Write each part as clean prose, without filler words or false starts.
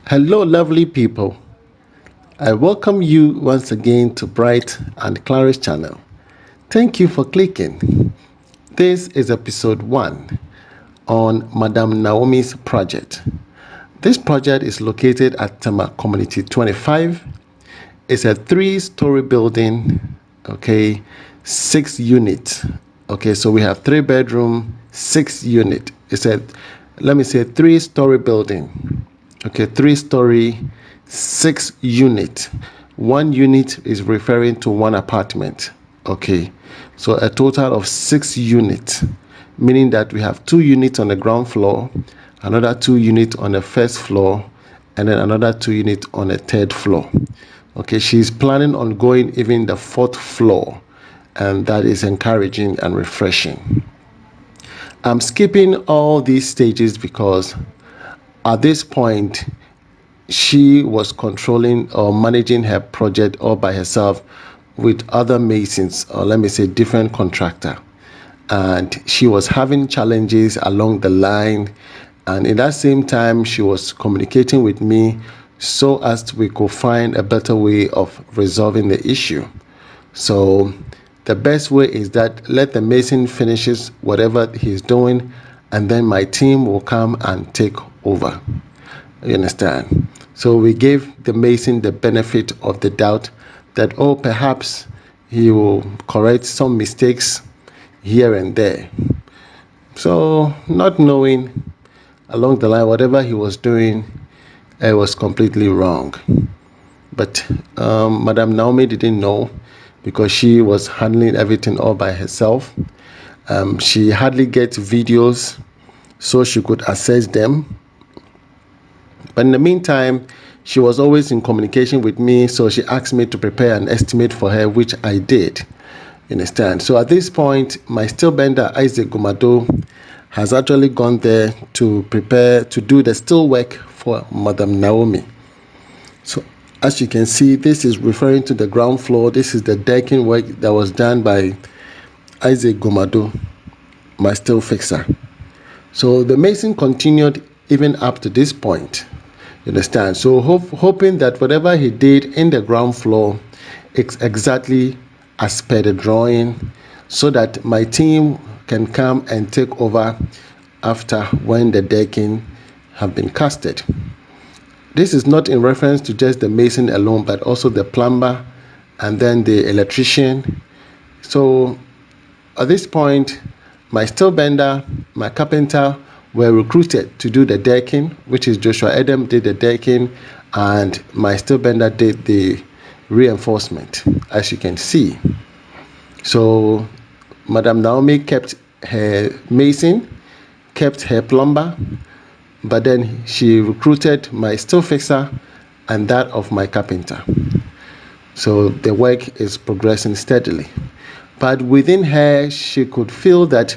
Hello, lovely people. I welcome you once again to Bright and Clara's channel. Thank you for clicking. This is episode 1 on Madam Naomi's project. This project is located at Tema Community 25. It's a 3-story building, okay, 6 units. Okay, so we have 3 bedroom, 6 unit. It's a, let me say, 3-story building. Okay, 3-story, 6 unit. 1 unit is referring to 1 apartment. Okay, so a total of 6 units, meaning that we have 2 units on the ground floor, another 2 units on the first floor, and then another 2 units on the 3rd floor. Okay, she's planning on going even the 4th floor, and that is encouraging and refreshing. I'm skipping all these stages because at this point she was controlling or managing her project all by herself with other masons, or let me say different contractor, and she was having challenges along the line, and in that same time she was communicating with me so as we could find a better way of resolving the issue. So the best way is that let the mason finishes whatever he's doing, and then my team will come and take over. You understand? So we gave the mason the benefit of the doubt that, oh, perhaps he will correct some mistakes here and there. So not knowing along the line whatever he was doing, it was completely wrong. But Madam Naomi didn't know because she was handling everything all by herself. She hardly gets videos so she could assess them. But in the meantime, she was always in communication with me, so she asked me to prepare an estimate for her, which I did. You understand? So at this point, my steel bender, Isaac Gumado, has actually gone there to prepare to do the steel work for Madam Naomi. So as you can see, this is referring to the ground floor. This is the decking work that was done by Isaac Gumado, my steel fixer. So the mason continued even up to this point. You understand? So hoping that whatever he did in the ground floor is exactly as per the drawing, so that my team can come and take over after when the decking have been casted. This is not in reference to just the mason alone, but also the plumber and then the electrician. So at this point, my steel bender, my carpenter were recruited to do the decking, which is Joshua Adam did the decking, and my steel bender did the reinforcement, as you can see. So Madam Naomi kept her mason, kept her plumber, but then she recruited my steel fixer and that of my carpenter. So the work is progressing steadily. But within her, she could feel that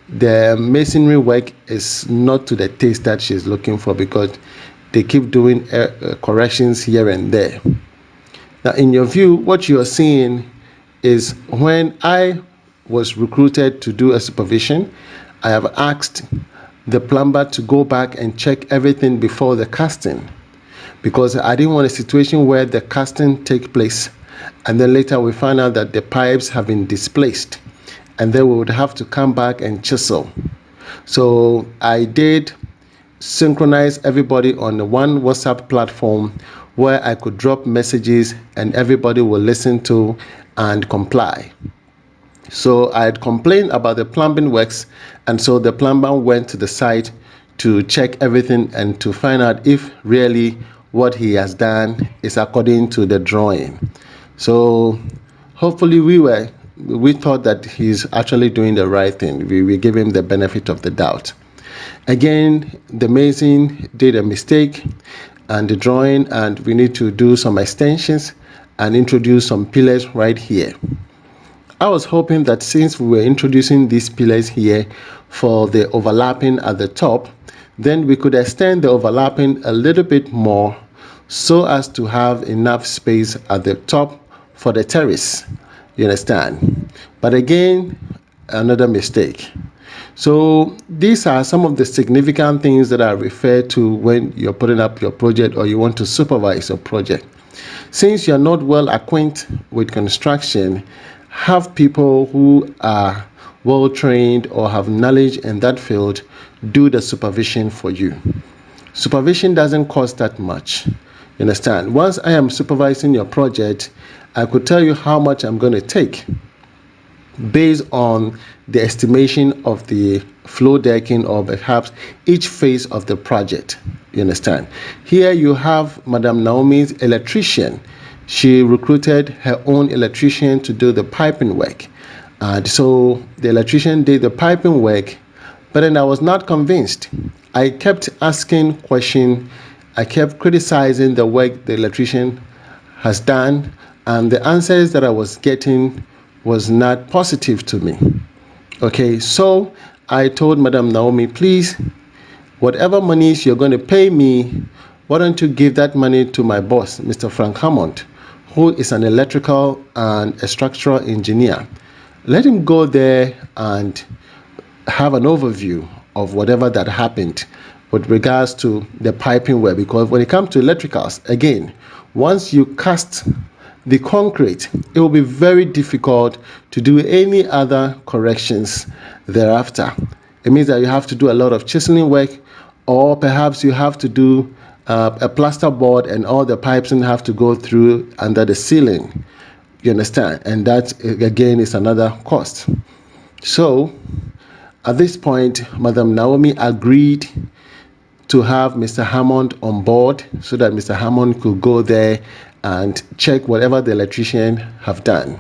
the masonry work is not to the taste that she's looking for, because they keep doing corrections here and there. Now, in your view, what you're seeing is when I was recruited to do a supervision, I have asked the plumber to go back and check everything before the casting, because I didn't want a situation where the casting take place and then later we find out that the pipes have been displaced, and then we would have to come back and chisel. So I did synchronize everybody on the one WhatsApp platform where I could drop messages and everybody will listen to and comply. So I had complained about the plumbing works, and so the plumber went to the site to check everything and to find out if really what he has done is according to the drawing. So hopefully we thought that he's actually doing the right thing. We gave him the benefit of the doubt. Again, the mason did a mistake and the drawing, and we need to do some extensions and introduce some pillars right here. I was hoping that since we were introducing these pillars here for the overlapping at the top, then we could extend the overlapping a little bit more so as to have enough space at the top for the terrace. You understand? But again, another mistake. So these are some of the significant things that I refer to when you're putting up your project or you want to supervise a project. Since you're not well acquainted with construction, have people who are well trained or have knowledge in that field do the supervision for you. Supervision doesn't cost that much. You understand? Once I am supervising your project, I could tell you how much I'm going to take based on the estimation of the floor decking or perhaps each phase of the project. You understand? Here you have Madam Naomi's electrician. She recruited her own electrician to do the piping work. So the electrician did the piping work, but then I was not convinced. I kept asking questions. I kept criticizing the work the electrician has done, and the answers that I was getting was not positive to me. Okay, so I told Madam Naomi, please, whatever monies you're going to pay me, why don't you give that money to my boss, Mr. Frank Hammond, who is an electrical and a structural engineer. Let him go there and have an overview of whatever that happened with regards to the piping work, because when it comes to electricals, again, once you cast the concrete, it will be very difficult to do any other corrections thereafter. It means that you have to do a lot of chiseling work, or perhaps you have to do a plaster board and all the pipes have to go through under the ceiling. You understand? And that again is another cost. So at this point, Madam Naomi agreed to have Mr. Hammond on board so that Mr. Hammond could go there and check whatever the electrician have done.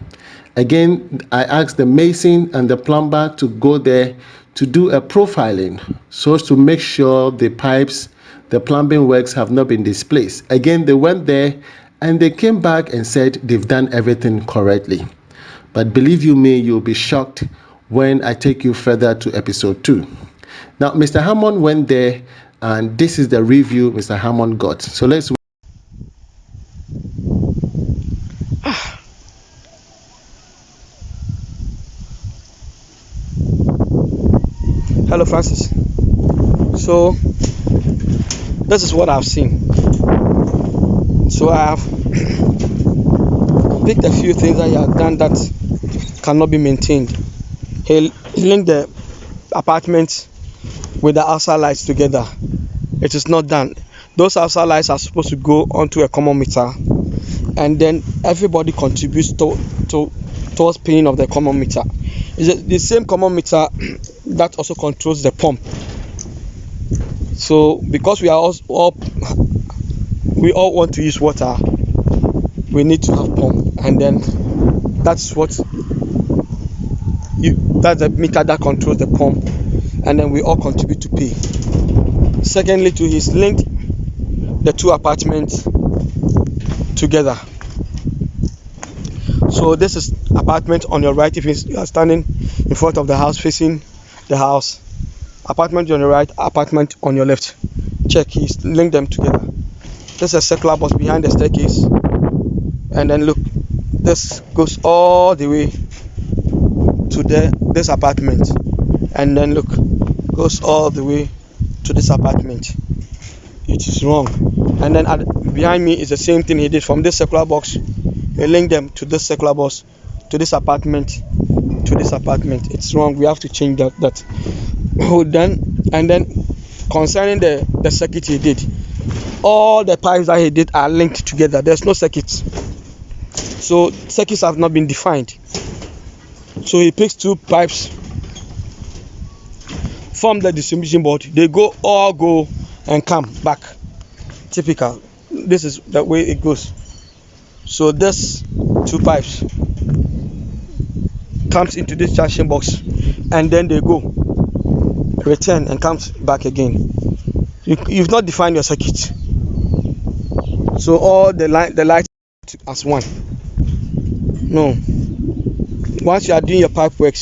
Again, I asked the mason and the plumber to go there to do a profiling so as to make sure the pipes, the plumbing works have not been displaced. Again, they went there and they came back and said they've done everything correctly. But believe you me, you'll be shocked when I take you further to episode 2. Now, Mr. Hammond went there, and this is the review Mr. Hammond got. So let's. Hello, Francis. So this is what I've seen. So I have picked a few things that you have done that cannot be maintained. He linked the apartment with the outside lights together. It is not done. Those outside lights are supposed to go onto a common meter, and then everybody contributes towards paying of the common meter. It's the same common meter that also controls the pump. So because we all want to use water, we need to have pump, and then that's the meter that controls the pump, and then we all contribute to pay. Secondly, to he's linked the two apartments together. So this is apartment on your right if you are standing in front of the house facing the house. Apartment on your right, apartment on your left. Check, he's linked them together. This is a circular box behind the staircase, and then look, this goes all the way to this apartment, and then look, goes all the way to this apartment. It is wrong. And then behind me is the same thing he did from this circular box. He linked them to this circular box, to this apartment, to this apartment. It's wrong. We have to change that. And then concerning the circuit he did, all the pipes that he did are linked together. There's no circuits. So circuits have not been defined. So he picks two pipes from the distribution board. They all go and come back. Typical. This is the way it goes. So this two pipes comes into this junction box, and then they go, return, and comes back again. You've not defined your circuit. So all the lights as one. No. Once you are doing your pipe work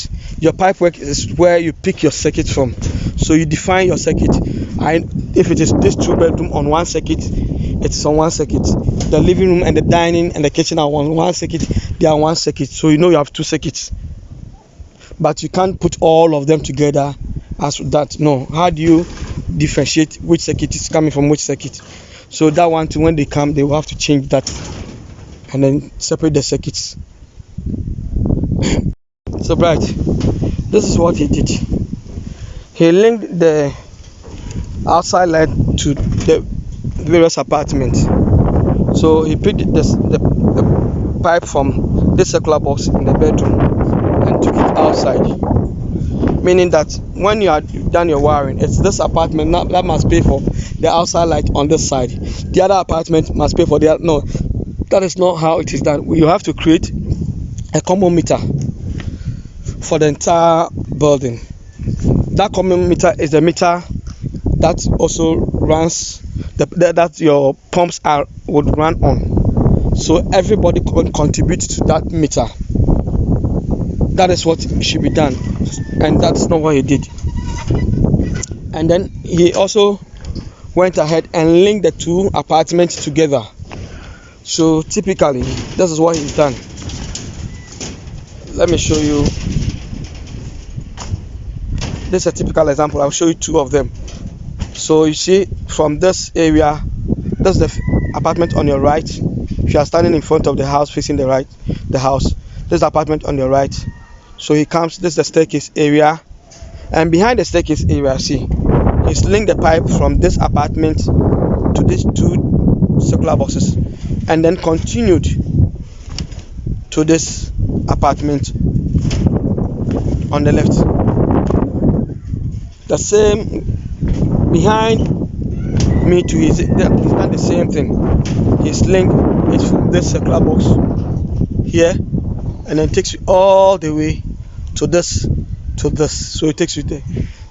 is where you pick your circuit from. So you define your circuit. If it is this 2-bedroom on one circuit, it's on one circuit. The living room and the dining and the kitchen are on one circuit. They are one circuit. So you know you have two circuits. But you can't put all of them together as that. No, how do you differentiate which circuit is coming from which circuit? So that one too, when they come, they will have to change that and then separate the circuits. So Bright, this is what he did. He linked the outside light to the various apartments. So he picked the pipe from this circular box in the bedroom and took it outside. Meaning that when you are done your wiring, it's this apartment that must pay for the outside light on this side. The other apartment must pay for the other. No, that is not how it is done. You have to create a common meter for the entire building. That common meter is the meter that also runs that your pumps would run on. So everybody can contribute to that meter. That is what should be done, and that's not what he did. And then he also went ahead and linked the two apartments together. So typically, this is what he's done. Let me show you. This is a typical example. I'll show you two of them. So you see, from this area, that's the apartment on your right. If you are standing in front of the house facing the house, this is the apartment on your right. So he comes, this is the staircase area, and behind the staircase area, see, he's linked the pipe from this apartment to these two circular boxes, and then continued to this apartment on the left. The same behind me too, he's done the same thing. He's linked it from this circular box here, and then takes you all the way to this, so it takes you there.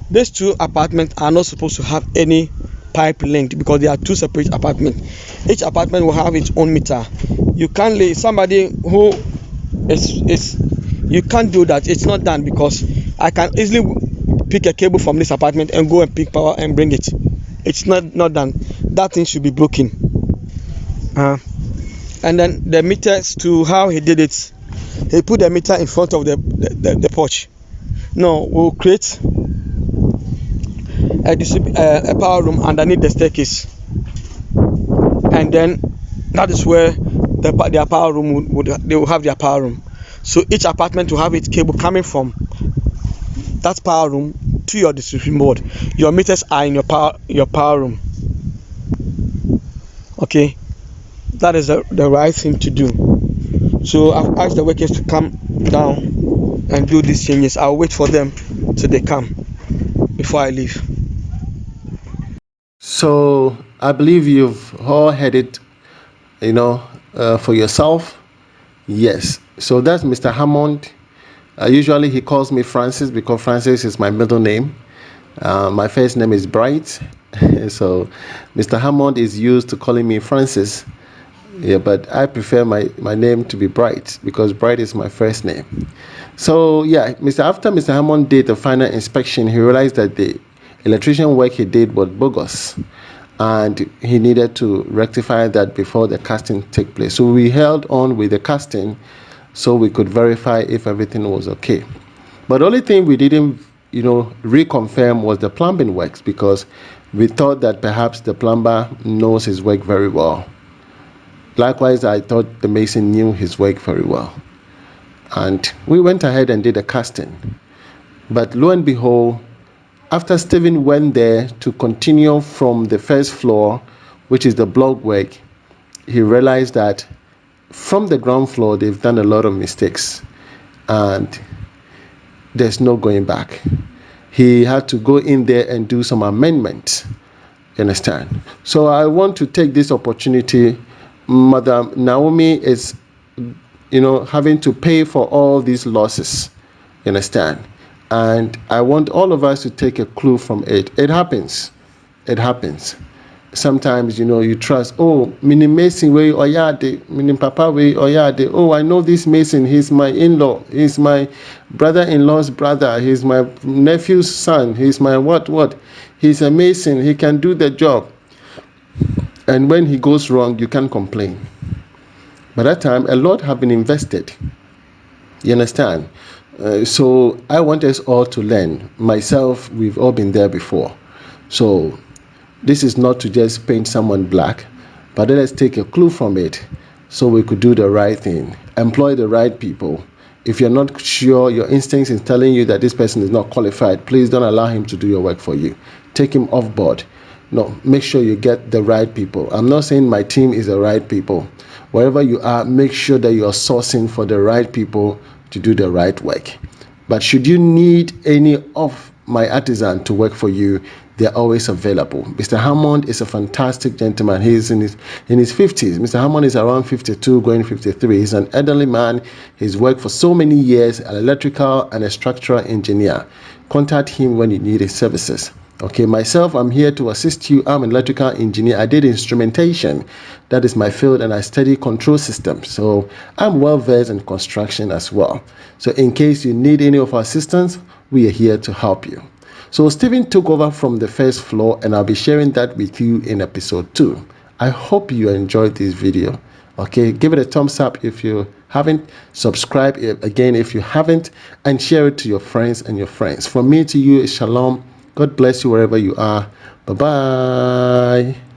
These two apartments are not supposed to have any pipe linked because they are two separate apartments. Each apartment will have its own meter. You can't lay somebody who is you can't do that. It's not done because I can easily pick a cable from this apartment and go and pick power and bring it. It's not done. That thing should be broken. And then the meters, to how he did it, he put the meter in front of the porch. No, we'll create a power room underneath the staircase, and then that is where their power room they will have their power room. So each apartment will have its cable coming from that power room to your distribution board. Your meters are in your power room. Okay, that is the right thing to do. So I've asked the workers to come down and do these changes. I'll wait for them till they come before I leave. So I believe you've all heard it, for yourself. Yes. So that's Mr. Hammond. Usually he calls me Francis because Francis is my middle name. My first name is Bright. So Mr. Hammond is used to calling me Francis. Yeah, but I prefer my name to be Bright because Bright is my first name. So yeah, after Mr. Hammond did the final inspection, he realized that the electrician work he did was bogus, and he needed to rectify that before the casting took place. So we held on with the casting so we could verify if everything was okay. But the only thing we didn't, reconfirm was the plumbing works, because we thought that perhaps the plumber knows his work very well. Likewise, I thought the mason knew his work very well. And we went ahead and did a casting. But lo and behold, after Stephen went there to continue from the first floor, which is the block work, he realized that from the ground floor, they've done a lot of mistakes. And there's no going back. He had to go in there and do some amendments. You understand? So I want to take this opportunity. Madam Naomi is, having to pay for all these losses. You understand? And I want all of us to take a clue from it. It happens. It happens. Sometimes, you trust, mini mason way or yade, mini papa way or yade. Oh, I know this mason. He's my in-law. He's my brother-in-law's brother. He's my nephew's son. He's my what. He's a mason. He can do the job. And when he goes wrong, you can't complain. By that time, a lot have been invested. You understand? So I want us all to learn. Myself, we've all been there before. So this is not to just paint someone black, but let us take a clue from it so we could do the right thing, employ the right people. If you're not sure, your instincts is telling you that this person is not qualified, please don't allow him to do your work for you. Take him off board. No, make sure you get the right people. I'm not saying my team is the right people. Wherever you are, make sure that you are sourcing for the right people to do the right work. But should you need any of my artisan to work for you, they're always available. Mr. Hammond is a fantastic gentleman. He's in his 50s. Mr. Hammond is around 52, going 53. He's an elderly man. He's worked for so many years, an electrical and a structural engineer. Contact him when you need his services. Okay, myself, I'm here to assist you. I'm an electrical engineer. I did instrumentation. That is my field, and I study control systems. So I'm well versed in construction as well. So in case you need any of our assistance, we are here to help you. So Stephen took over from the first floor, and I'll be sharing that with you in episode 2. I hope you enjoyed this video. Okay, give it a thumbs up if you haven't, subscribe again if you haven't, and share it to your friends and your friends. From me to you is shalom. God bless you wherever you are. Bye-bye.